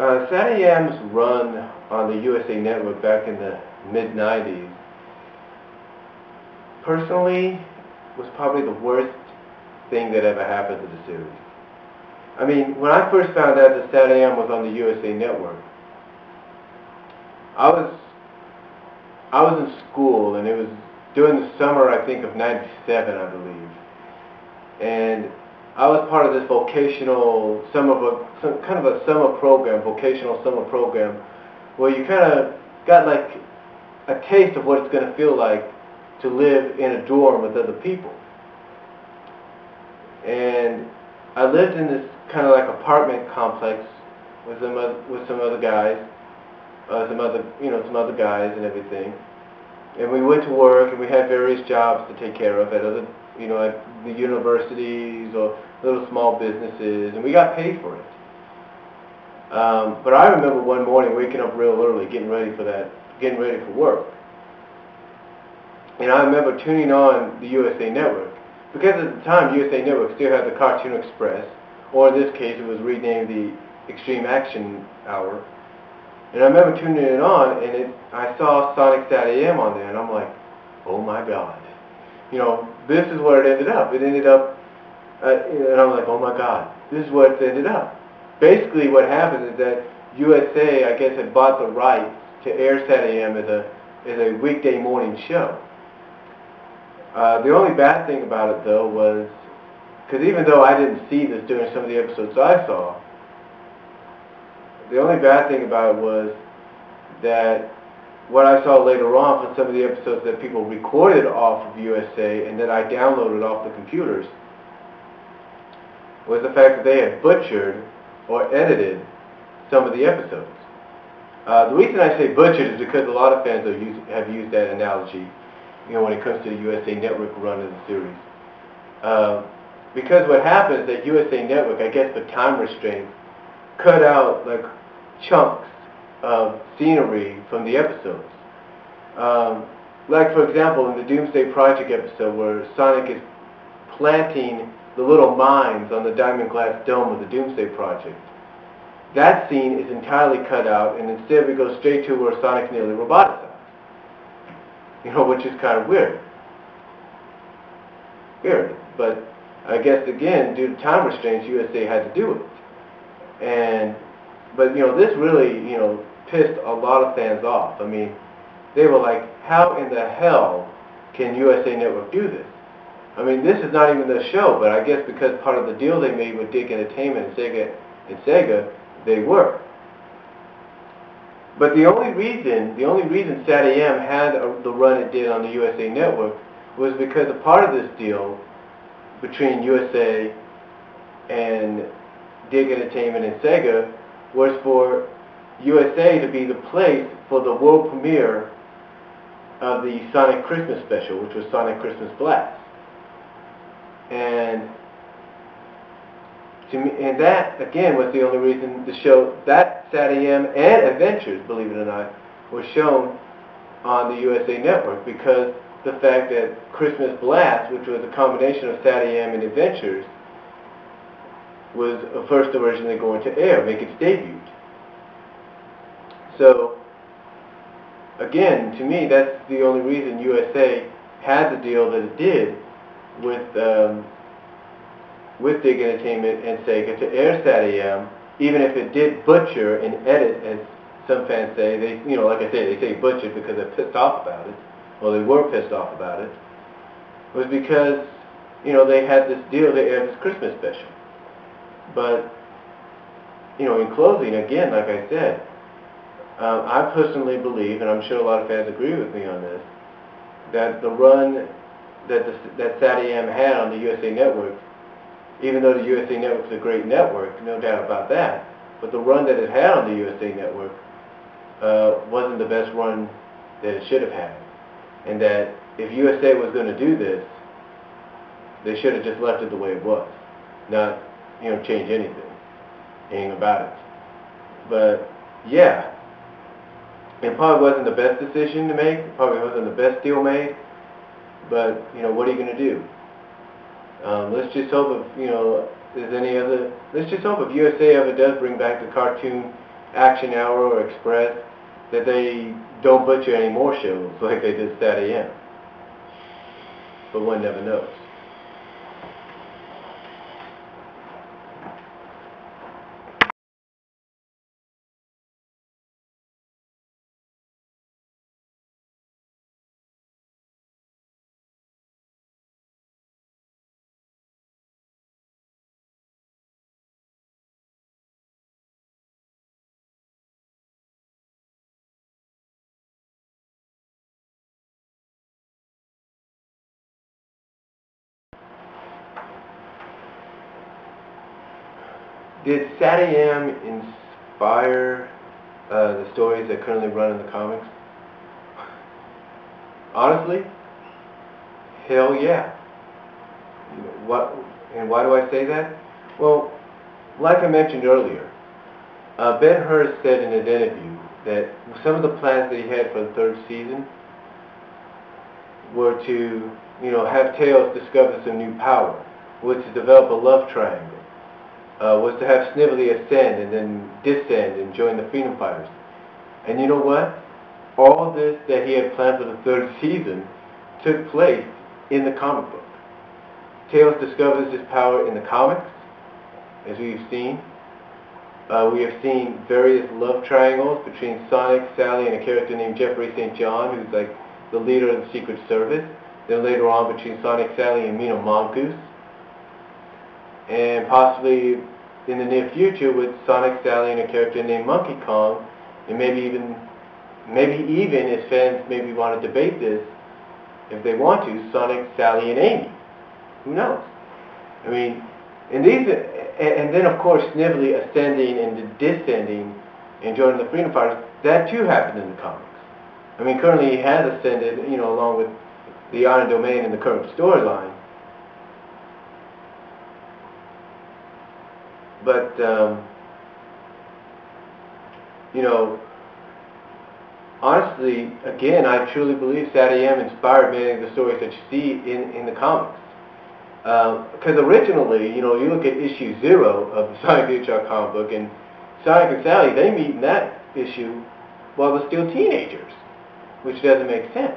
SatAM's run on the USA Network back in the mid-90s, personally, was probably the worst thing that ever happened to the series. I mean, when I first found out that SatAM was on the USA Network, I was in school, and it was during the summer, I think, of '97, I believe. And I was part of this vocational some kind of a summer program, vocational summer program, where you kind of got like a taste of what it's going to feel like to live in a dorm with other people. And I lived in this kind of like apartment complex with some other guys, some other guys and everything. And we went to work, and we had various jobs to take care of at other, at the universities or little small businesses, and we got paid for it. But I remember one morning waking up real early, getting ready for work. And I remember tuning on the USA Network, because at the time USA Network still had the Cartoon Express, or in this case it was renamed the Extreme Action Hour. And I remember tuning it on, and I saw Sonic SatAM on there, and I'm like, oh my God. This is where it ended up. It ended up, and I'm like, oh my God, this is where it ended up. Basically what happened is that USA, I guess, had bought the rights to air SatAM as a weekday morning show. The only bad thing about it, though, was, because even though I didn't see this during some of the episodes I saw, the only bad thing about it was that what I saw later on from some of the episodes that people recorded off of USA and that I downloaded off the computers was the fact that they had butchered or edited some of the episodes. The reason I say butchered is because a lot of fans have used that analogy, when it comes to the USA Network run of the series. Because what happens is that USA Network, I guess for time restraints, cut out like chunks of scenery from the episodes. Like for example, in the Doomsday Project episode where Sonic is planting the little mines on the Diamond Glass Dome of the Doomsday Project, that scene is entirely cut out, and instead we go straight to where Sonic's nearly roboticized. Which is kind of weird. But I guess again, due to time restraints, USA had to do it. But this really, pissed a lot of fans off. I mean, they were like, how in the hell can USA Network do this? I mean, this is not even the show, but I guess because part of the deal they made with Dig Entertainment and Sega, they were. But the only reason SatAM had the run it did on the USA Network was because a part of this deal between USA and Dig Entertainment and Sega was for USA to be the place for the world premiere of the Sonic Christmas special, which was Sonic Christmas Blast. And that, again, was the only reason the show, that SatAM and Adventures, believe it or not, was shown on the USA Network, because the fact that Christmas Blast, which was a combination of SatAM and Adventures, was first originally going to air, make its debut. So, again, to me, that's the only reason USA had the deal that it did with Dig Entertainment and Sega to air SatAM, even if it did butcher and edit, as some fans say. They, like I say, they say butchered because they're pissed off about it. Well, they were pissed off about it. Was because, they had this deal to air this Christmas special. But, in closing, again, like I said, I personally believe, and I'm sure a lot of fans agree with me on this, that the run that SatAM had on the USA Network, even though the USA Network is a great network, no doubt about that, but the run that it had on the USA Network wasn't the best run that it should have had. And that if USA was going to do this, they should have just left it the way it was, not, change anything about it. But, yeah, it probably wasn't the best decision to make, it probably wasn't the best deal made, but, what are you going to do? Let's just hope if, let's just hope if USA ever does bring back the cartoon Action Hour or Express, that they don't butcher any more shows like they did SatAM. But one never knows. Did SatAM inspire the stories that currently run in the comics? Honestly, hell yeah. And why do I say that? Well, like I mentioned earlier, Ben Hurst said in an interview that some of the plans that he had for the third season were to, have Tails discover some new power, was to develop a love triangle, was to have Snively ascend and then descend and join the Freedom Fighters. And you know what? All this that he had planned for the third season took place in the comic book. Tails discovers his power in the comics, as we've seen. We have seen various love triangles between Sonic, Sally, and a character named Jeffrey St. John, who's like the leader of the Secret Service. Then later on between Sonic, Sally, and Mina Mongoose. And possibly in the near future with Sonic, Sally, and a character named Monkey Kong, and maybe even if fans maybe want to debate this, if they want to, Sonic, Sally, and Amy. Who knows? I mean, and then of course Snively ascending and descending and joining the Freedom Fighters, that too happened in the comics. I mean, currently he has ascended, along with the Iron Domain in the current storyline. But, honestly, again, I truly believe SatAM inspired many of the stories that you see in the comics. Because originally, you look at issue 0 of the Sonic the Hedgehog comic book, and Sonic and Sally, they meet in that issue while they're still teenagers, which doesn't make sense.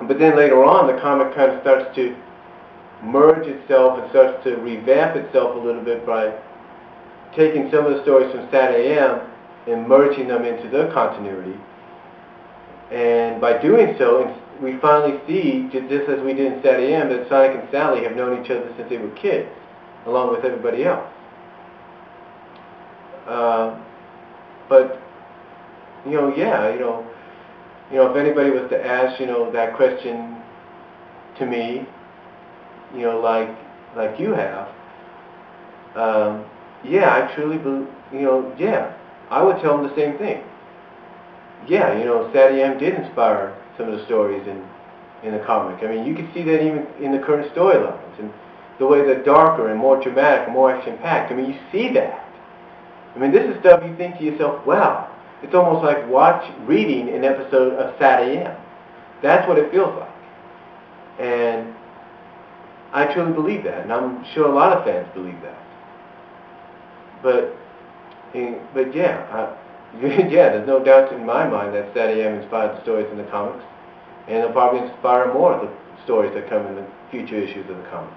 But then later on, the comic kind of starts to merge itself and starts to revamp itself a little bit by taking some of the stories from SatAM and merging them into their continuity. And by doing so, we finally see, just as we did in SatAM, that Sonic and Sally have known each other since they were kids, along with everybody else. But, if anybody was to ask, that question to me, like you have, I truly believe, I would tell them the same thing. Yeah, SatAM did inspire some of the stories in the comic. I mean, you can see that even in the current storylines, and the way they're darker and more dramatic and more action-packed. I mean, you see that. I mean, this is stuff you think to yourself, wow, it's almost like reading an episode of SatAM. That's what it feels like. And I truly believe that, and I'm sure a lot of fans believe that. But yeah, there's no doubt in my mind that SatAM inspired the stories in the comics, and it'll probably inspire more of the stories that come in the future issues of the comics.